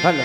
Hello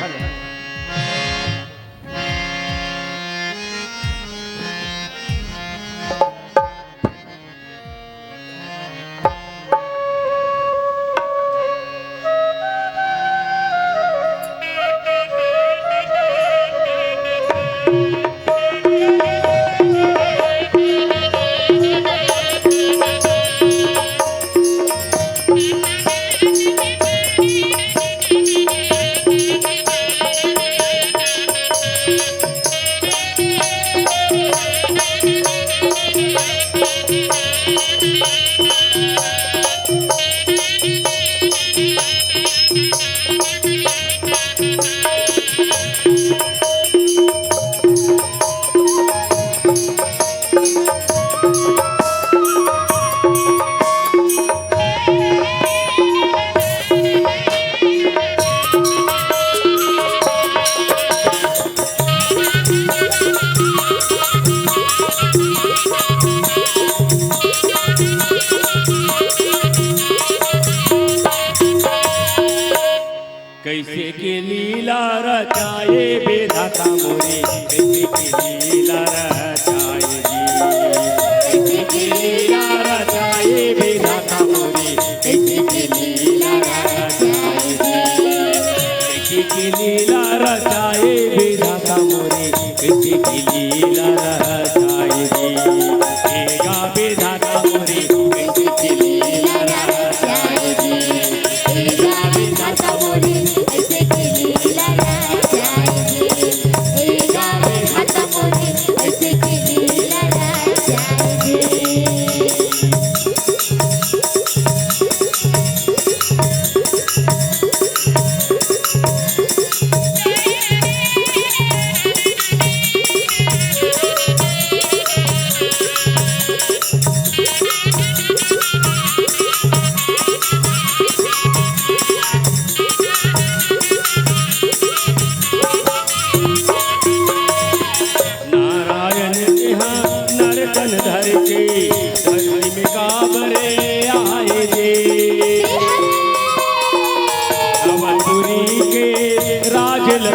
कैसे की लीला रचाए विधाता मोरे, कैसे की लीला रचाएगी, कैसे की लीला रचाए विधाता मोरे, कैसे की लीला रचाएगी, कैसे की लीला रचाए विधाता मोरे, कैसे की लीला रचाएगी, एगा विधाता मोरे, कैसे की लीला रचाएगी, एगा विधाता मोरे,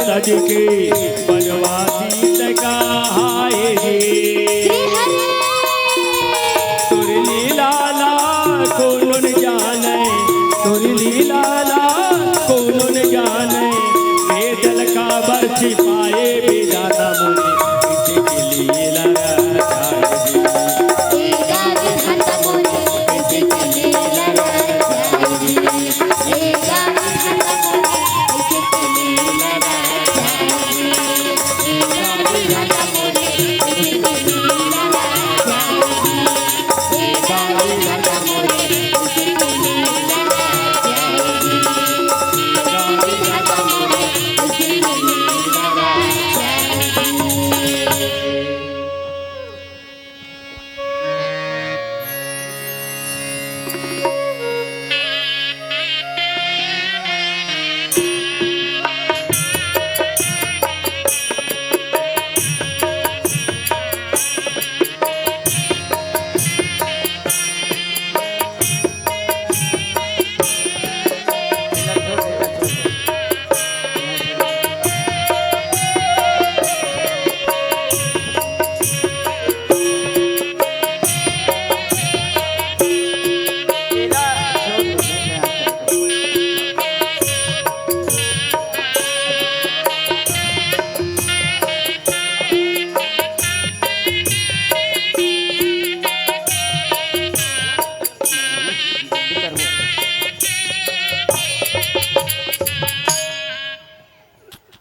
सज के बनवासी तकाए तुर लीला ला कौन जाने, तुर लीला ला कौन जाने, बेदल का बर्छ पाए विधाता मोरे, कैसे की लीला रचाएगी, कैसे की लीला रचाएगी,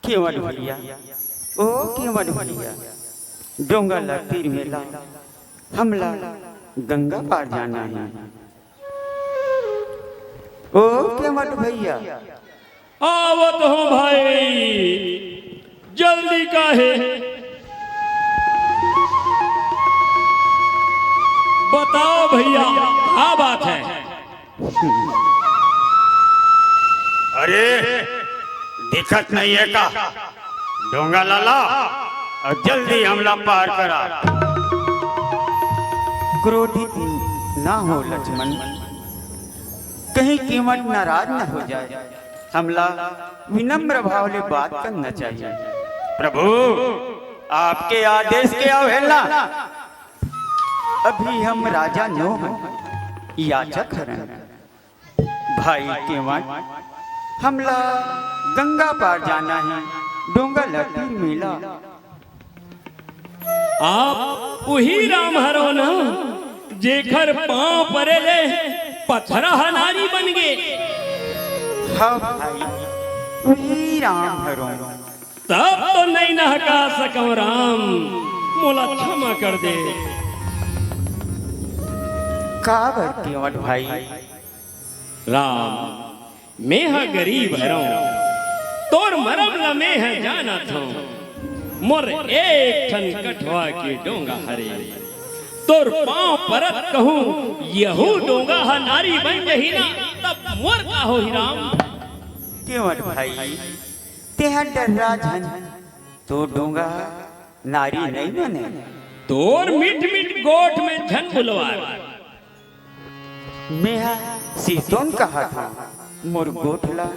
केवट भैया ओ केवट भैया डोंगा तीर मेला हमला गंगा पार जाना है। ओ केवट भैया, आवत हो भाई, जल्दी का है, बताओ भैया क्या बात है। अरे दिक्कत नहीं है का डोंगा लाला, और जल्दी हमला पार करा। क्रोधित ना हो लक्ष्मण, कहीं कीमत नाराज न हो जाए। हमला विनम्र भाव से बात करना चाहिए। प्रभु, आपके आदेश के अवहेलना, अभी हम राजा नो याचक हरन। भाई कीमत, हमला गंगा पार जाना है, डोंगा लतीर मेला। आप वही राम हरो ना, जेखर पांव परेले पथरा नारी बन गए। हाँ भाई, वही राम हरो। तब तो नहीं नहका सकम राम, मोला क्षमा कर दे। काबर केवट भाई। राम, मैं हा गरीब हरो, तोर मरम ल मैं है जाना थो। मोर एक ठन कठवा के डोंगा हरे, तोर पांव परत कहूं यहू डोंगा हा नारी बन जही ना, तब मोर का हो ही राम। केवट भाई, तेहा डर्रा झन तो डोंगा नारी नहीं बने। तोर मिट मिट गोठ में झन बुलवार। मैं सीसोन कहा था, मोर गोठला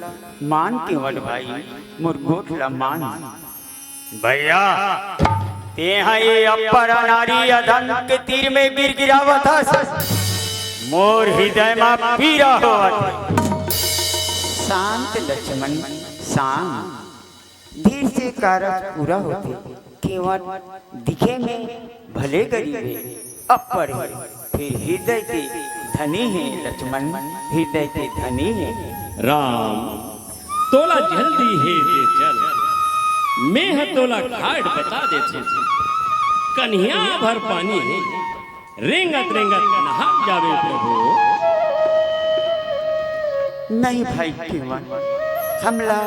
मान केवट भाई, मोर गोठला मान। भैया, ते ये अपर नारी अधन के तीर में गिर गिरावत हस, मोर हृदय में पीरा होवत। शांत लक्ष्मण शांत, धीर से कार्य पूरा होते। केवट दिखे में भले गरीब है, अपर है, फिर हृदय के धनी है। लक्ष्मण, हृदय के धनी है। राम, तोला जल्दी है दे चल, मैं है तोला घाट बता देते। कन्हिया भर पानी है, रेंगत रेंगत नहा जावे प्रभु। नहीं भाई केवट, हमला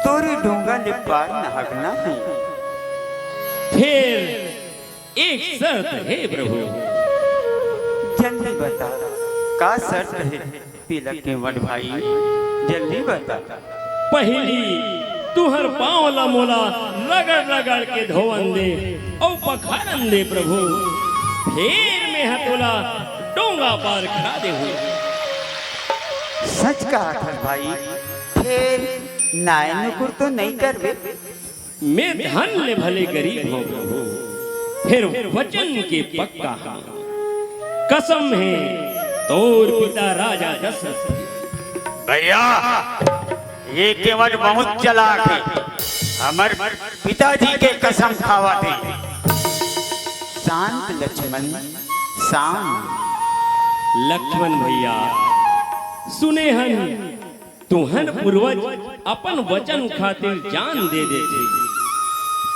तोरे डोंगा ले पार नहागना है। फिर एक शर्त है प्रभु। जल्दी बता, का शर्त है तिलक केवट भाई, जल्दी बता। पहली तुहर पाँव ला मोला रगड़ रगड़ के धोवन दे और पखारन दे प्रभु। फिर मैं हतोला डोंगा पार करा दे हुए। सच कहा था भाई, फिर नायनुकुर तो नहीं करवे। मैं धन ले भले गरीब हूँ प्रभु, फिर वचन के पक्का हूँ। कसम है तोर पिता राजा दशरथ। भैया, ये केवट बहुत चालाक है, हमर पिताजी के कसम खावाते। शांत लक्ष्मण शांत। लक्ष्मण भैया, सुने हन तुहन पूर्वज अपन वचन खातिर जान दे देते।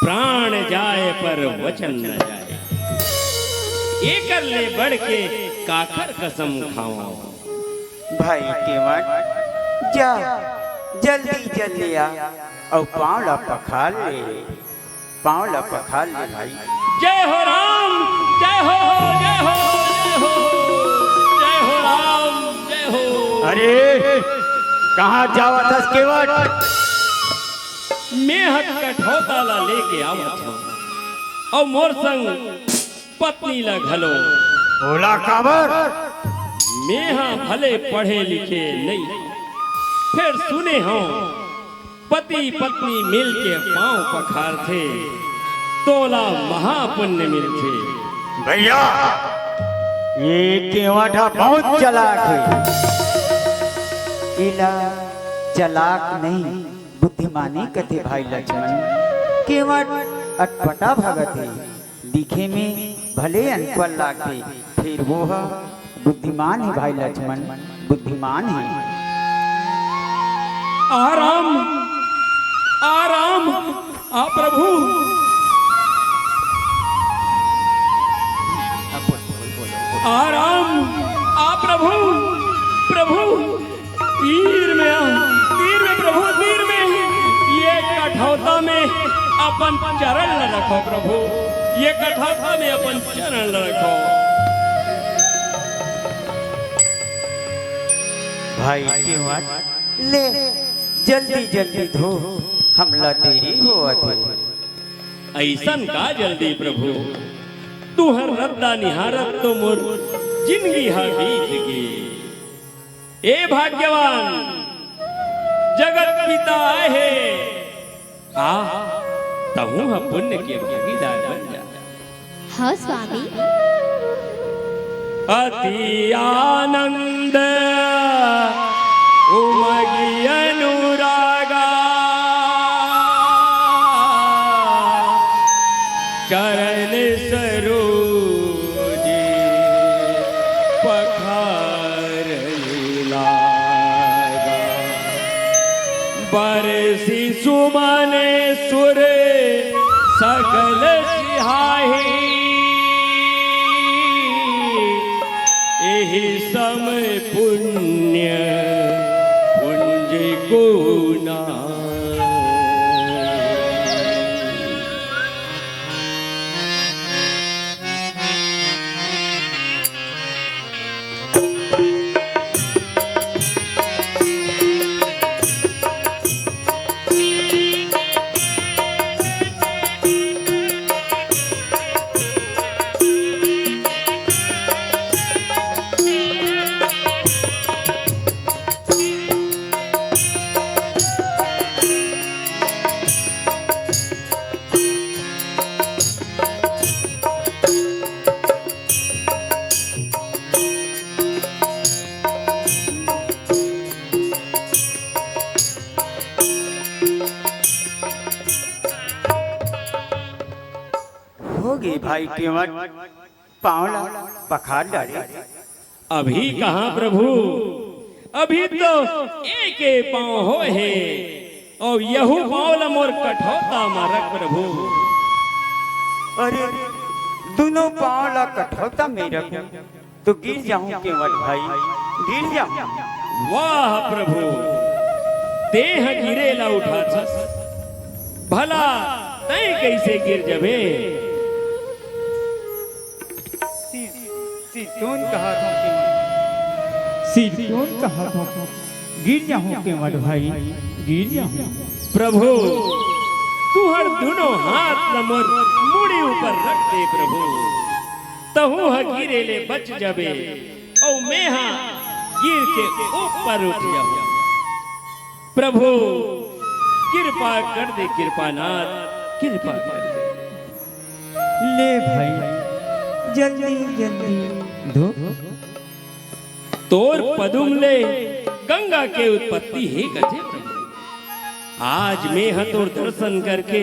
प्राण जाए पर वचन न जाए, एकर ले बढ़ के काकर कसम खावा। भाई केवट, जा जल्दी जल्दी आ और पाँव ला पखार ले, पाँव ला पखार ले भाई। जय हो राम, जय हो, जय हो, जय हो, जय हो राम, जय हो। अरे कहाँ जावा था केवट? मैं हक कठौता ला लेके आवत हूँ और मोर संग पत्नी ला घलो। बोला काबर? मैं हाँ भले पढ़े लिखे नहीं, फिर सुने हो पति पत्नी मिल के पाँव पखार थे, तोला महापुण्य मिलते। भैया, ये केवट बहुत चालाक है। इला चालाक नहीं, बुद्धिमानी कथे भाई लक्ष्मण। केवट अटपटा भगत है, दिखे में भले अनपढ़ लागे, फिर वो बुद्धिमान है भाई लक्ष्मण, बुद्धिमान है। आराम, आराम, आ प्रभु। आराम आ प्रभु प्रभु तीर में आ तीर में प्रभु तीर में ये कठौता में अपन चरण न रखो प्रभु ये कठौता में अपन चरण न रखो। भाई केवट ले जल्दी जल्दी धो हमला देरी हुआ थे। ऐसन का जल्दी प्रभु तुहर रद्दा निहारत तो मोर जिंदगी हा बीत गई। ए भाग्यवान जगत पिता है आ तहु हा पुण्य के भागीदार बन जा। हाँ स्वामी। अति आनंद उमगी अनुरागा चरण सरोज पखार लागा बरसी सुमन सुर सकल सिहाही एहि समय पुण्य पुंज को ना। होगी भाई केवट पावला पखार डाले। अभी कहाँ प्रभु अभी तो एक पाँव हो है और यहू पाँव मोर कठौता मारक प्रभु। अरे दोनों पावला कठौता में रखूं तो गिर जाऊं केवट भाई गिर जाऊं। वाह प्रभु देह गिरेला उठा छस भला तय कैसे गिर जबे। सिरतोन कहा था सिरतोन कहा था गिर जाऊं केवट भाई गिर जाऊं। प्रभु तू हर दोनों हाथ नमर मुड़ी ऊपर रख दे प्रभु तहु ह गिरे ले बच जबे और मैं हाँ गिर के ऊपर उठ जाऊं। प्रभु कृपा कर दे कृपानाथ कृपा कर दे। ले भाई जल्दी जल्दी धो। तोर पदुम ले गंगा के उत्पत्ति है कथे प्रभु। आज मैं ह तोर दर्शन करके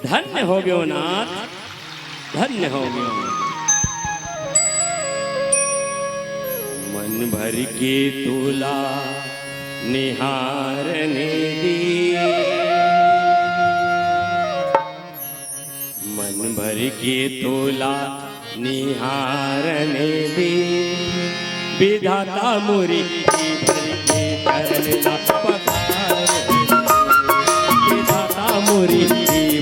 धन्य हो गयो नाथ धन्य हो गयो। मन भर के तोला निहारने दी मन भर के तोला निहारने दी विधाता मुरी भर के चरण ला पखार विधाता मुरी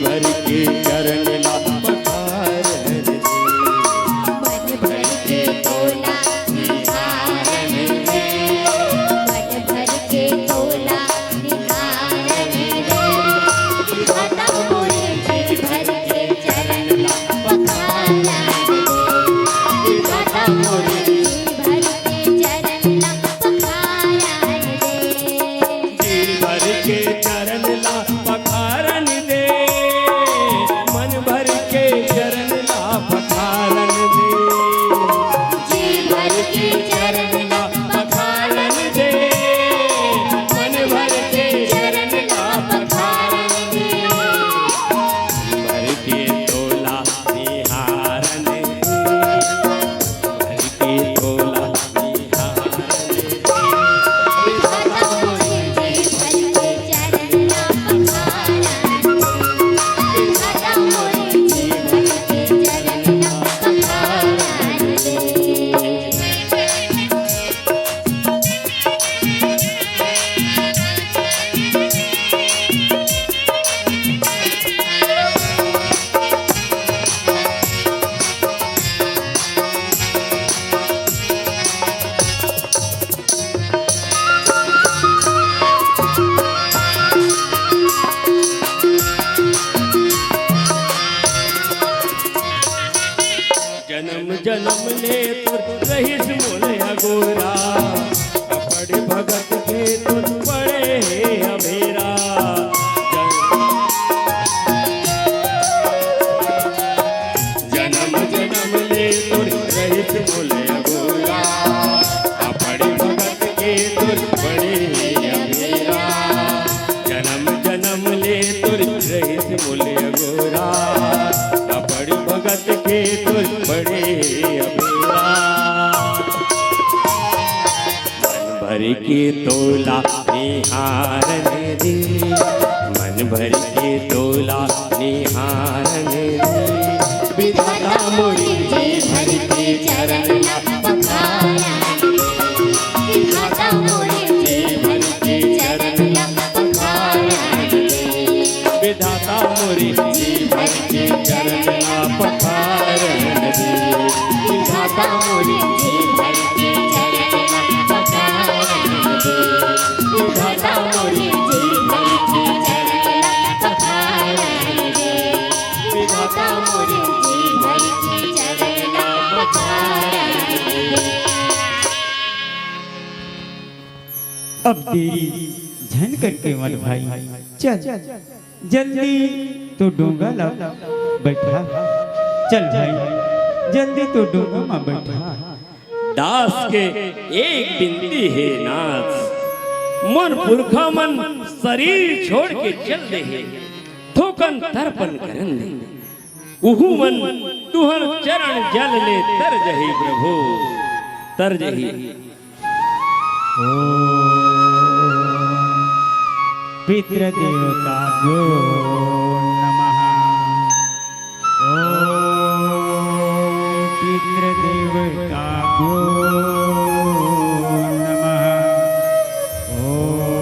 भर के चरण ला पखार मन भर के तोला निहारने दे मन भर के तोला निहारने दे विधाता मोरे जी भर के चरण ला पखार विधाता मोरे जी भर के चरण ला पखार ले तुर रहीस मोले अगोरा अपड़ भगत के तुर पड़े अभेरा जन्म जन्म ले तुर रहीस मोले अगोरा अपड़ भगत के तुर पड़े अभेरा जन्म जन्म ले तुर रहीस मोले अगोरा अपड़ भगत के तुर पड़े अभेरा भर के तोला निहारन दे मन भर के तोला निहारन दे विधाता मोरे जी भर के चरण पखारा विधाता मोरे जी भर के चरण पखारा विधाता मोरे जी भर के चरण पखारन दे विधाता मोरे जी भर के चरण पखारा विधाता मोरे जी भर के चरण पखारा विधाता मोरे जी भर के चरण पखारा अब तेरी झन करके मत भाई, चल जल्दी तो डोंगा ला बैठा, चल भाई जल्दी तो डोंगा में बैठा। दास के एक बिनती है नाथ मन पुरखा मन शरीर छोड़ के चल दे थोकन तर्पण करन दे उहु मन तुहर चरण जल ले तर जही प्रभु तर जही पितृ देवताभ्यो नमः। ओम पितृ देवताभ्यो नमः। ओम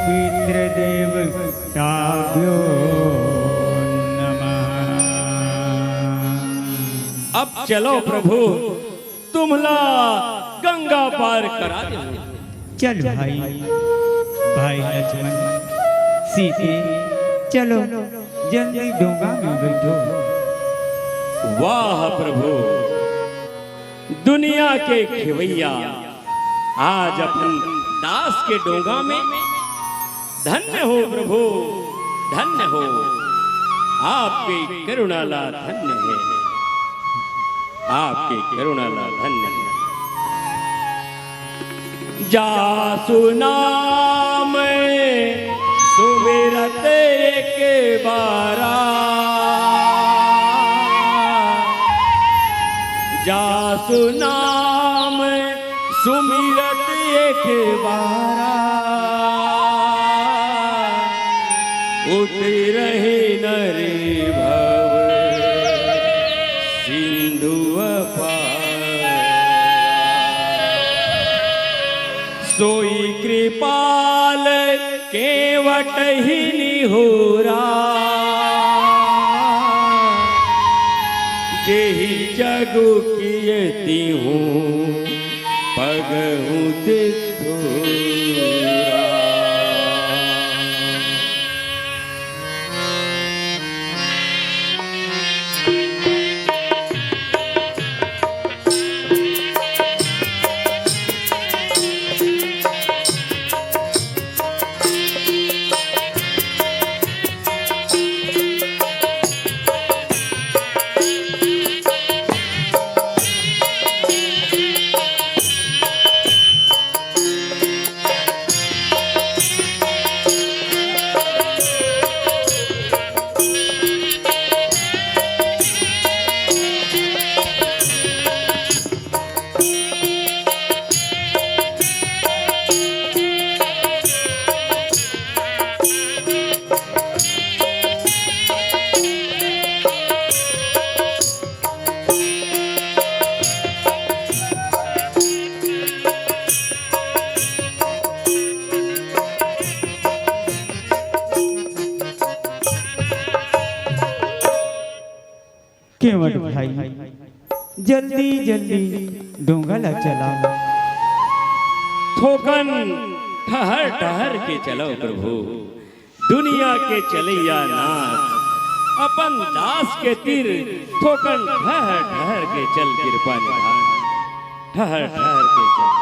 पितृ देवताभ्यो नमः। अब चलो प्रभु तुमला गंगा पार करा दे चल भाई, भाई लक्ष्मण सीते चलो जल्दी डोंगा में बैठो। वाह प्रभु दुनिया के खेवैया आज अपन दास के डोंगा में धन्य हो प्रभु धन्य हो आपकी करुणाला धन्य है आपकी करुणाला धन्य है। जासु नाम सुमिरत एक बारा जासु नाम सुमिरत एक बारा उतर रहे नर भव सिंधु अपार सोई कृपाल केवट ही निहोरा जेहि जगु कियति हूँ पगहूँ तिथोरा। केवट भाई जल्दी जल्दी डोंगा ला चला। थोकन ठहर ठहर के चलो प्रभु दुनिया के चलैया नाथ अपन दास के तीर ठोकन ठहर ठहर के चल कृपा निधान, ठहर ठहर के चल।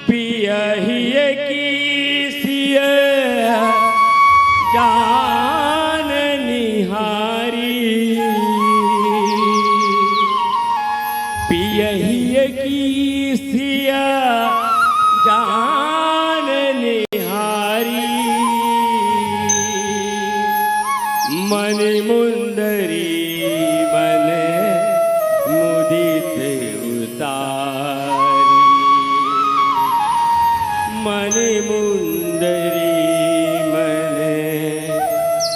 पियहिए की सिय जान निहारी, पियहिए की सिय जान निहारी, मन मुंदरी मन मुदित उतारी, मन मुंदरी मन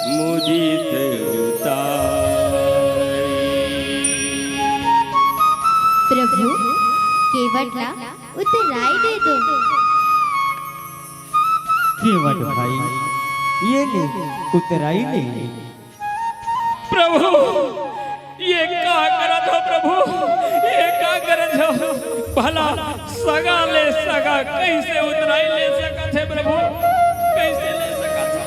मुदित उतारी। प्रभु केवटला उतराई दे दो। केवट भाई ये ले उतराई ले। प्रभु ये का करत हो प्रभु, ये का करत हो? भला सगा ले सगा कैसे उतराई ले सकत है प्रभु, कैसे ले सकत है?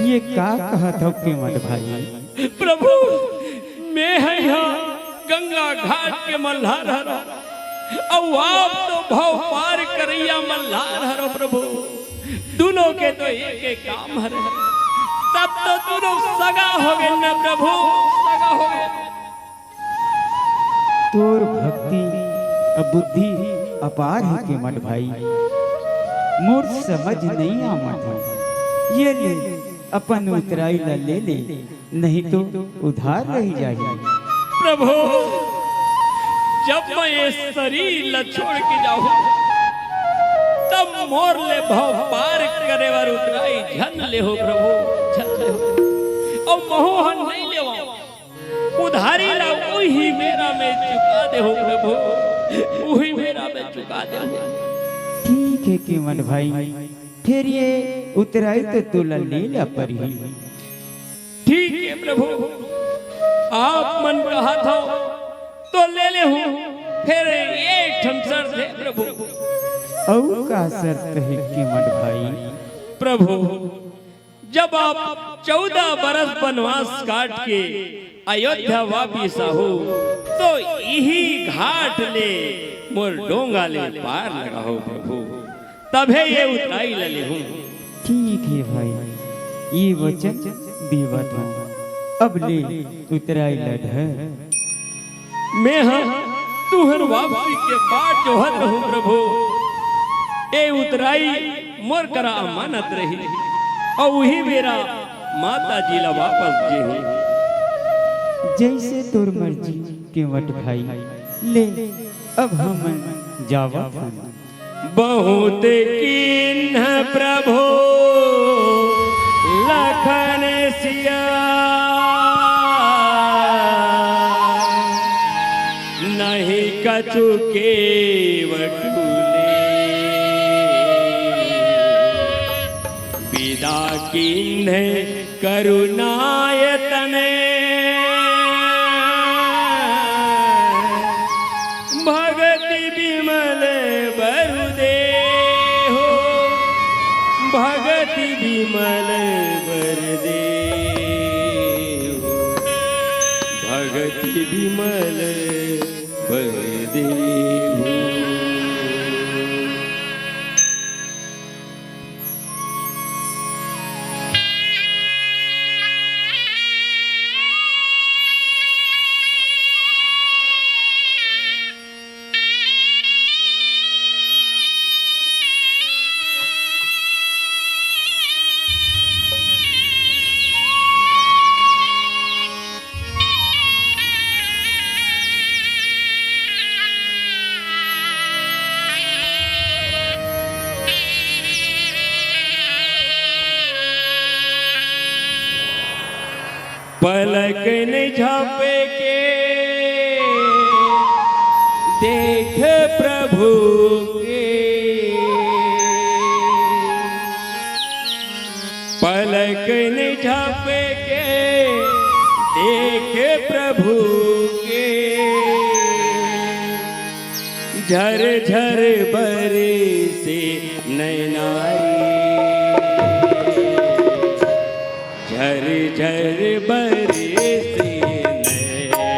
ये का कहत हो केवट भाई? प्रभु मैं है यहाँ गंगा घाट के मल्हार हरो, और आप तो भाव पार करैया मल्हार हरो प्रभु, दोनों के तो एक एक काम हरे, तब तो दोनों सगा हो गए न प्रभु, सगा हो गए। तोर भक्ति बुद्धि अपार है केवट भाई, मोर समझ नहीं आवत। ये ले अपन उतराई ला ले ले, नहीं तो उधार रह जाएगी। प्रभु जब मैं ये शरीर ला छोड़ के जाऊं, तब मोर ले भाव पार करे वार उतराई झन ले हो प्रभु, झन ले हो, और मोहन नहीं लेवा, उधारी ला वही मेरा में चुका दे हो प्रभु, वही मेरा में चुका दे हो। ठीक है केवट भाई, फिर ये उतराई तो तुला ले ला पर ही। ठीक है प्रभु, आप मन कहा था तो ले ले हूँ, फिर एक ठन शर्त है प्रभु। और का शर्त है केवट भाई? प्रभु जब आप 14 बरस वनवास काट के अयोध्या वापिस आओ, तो यही घाट ले मोर डोंगा ले पार लगाओ प्रभु, तभे ये उतराई ले हूँ। ठीक है भाई, ये वचन देवत हूँ, अब ले उतराई लड़ है। मैं हाँ तुहर वापसी के बाद जो हत हूँ प्रभु, ए उतराई मोर करा अमानत रही, और वही मेरा माता जी ला वापस जे हूँ। जैसे तोर मर्जी केवट भाई, ले अब हम जावत हन। बहुत कीन्ह प्रभु लखन सिया, नहीं कछु केवटुले, विदा कीन्ह करुणायतने, भगति विमल बरु देहो, पलक न झापे के देख प्रभु के, पलक न झापे के देख प्रभु के, झर झर बरे से नैनारी, झर झर बरे से नैना,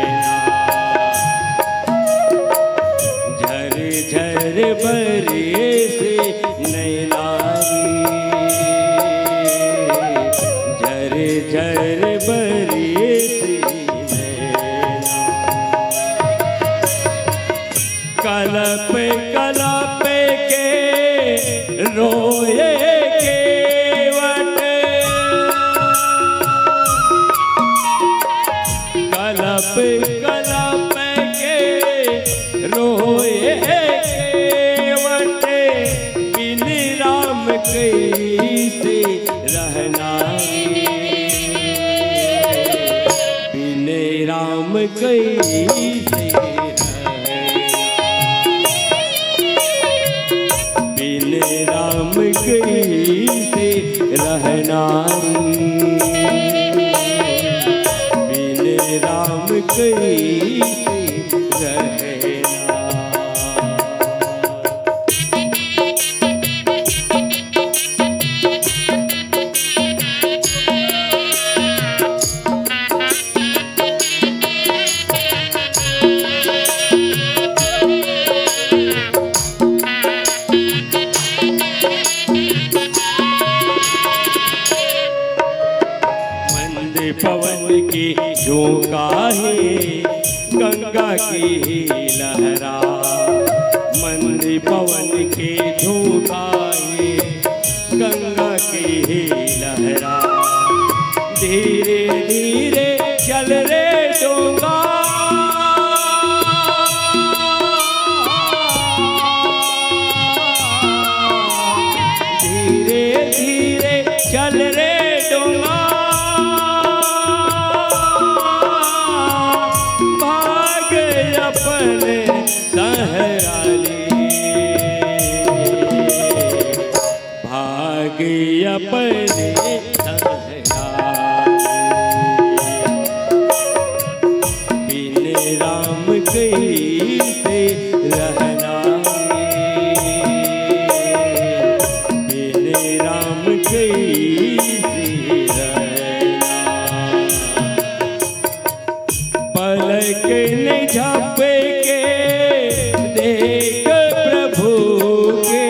झर झर बरे से नैनारी, झर झर बरे से नैना। कलप कलप के रोए केवट, कलप कलप के रोए केवट, बिन राम कैसे रहना, बिन राम कैसे बिन राम कैसे रहना, बिन राम कैसे रहना। पवन की झोंका है गंगा की लहरा, मंद पवन के झोंका है गंगा की लहरा, धीरे धीरे चल रे डोंगा, धीरे धीरे चल रे डोंगा, अपने सहराली, भाग अपने सहराली, बिन राम कैसे रहना, बिन राम कैसे रहना। पलक न झापे के देख प्रभु के,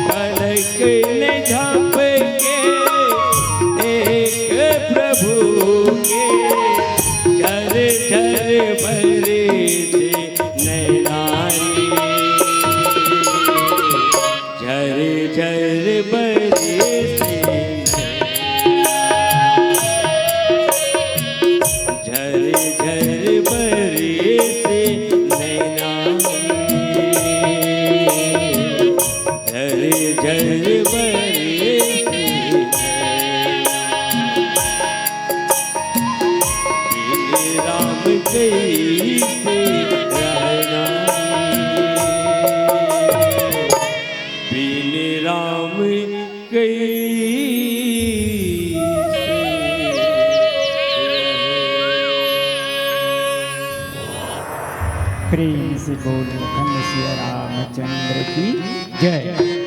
पलक न झापे के देख प्रभु के, झर झर बरे से नैनारी, झर झर बरे से झर झर बरे से नैनारी, झर झर बरे से नैना, बिन राम कैसे रहना, बिन राम कैसे प्रेम से बोल खंड सिया रामचंद्र की जय।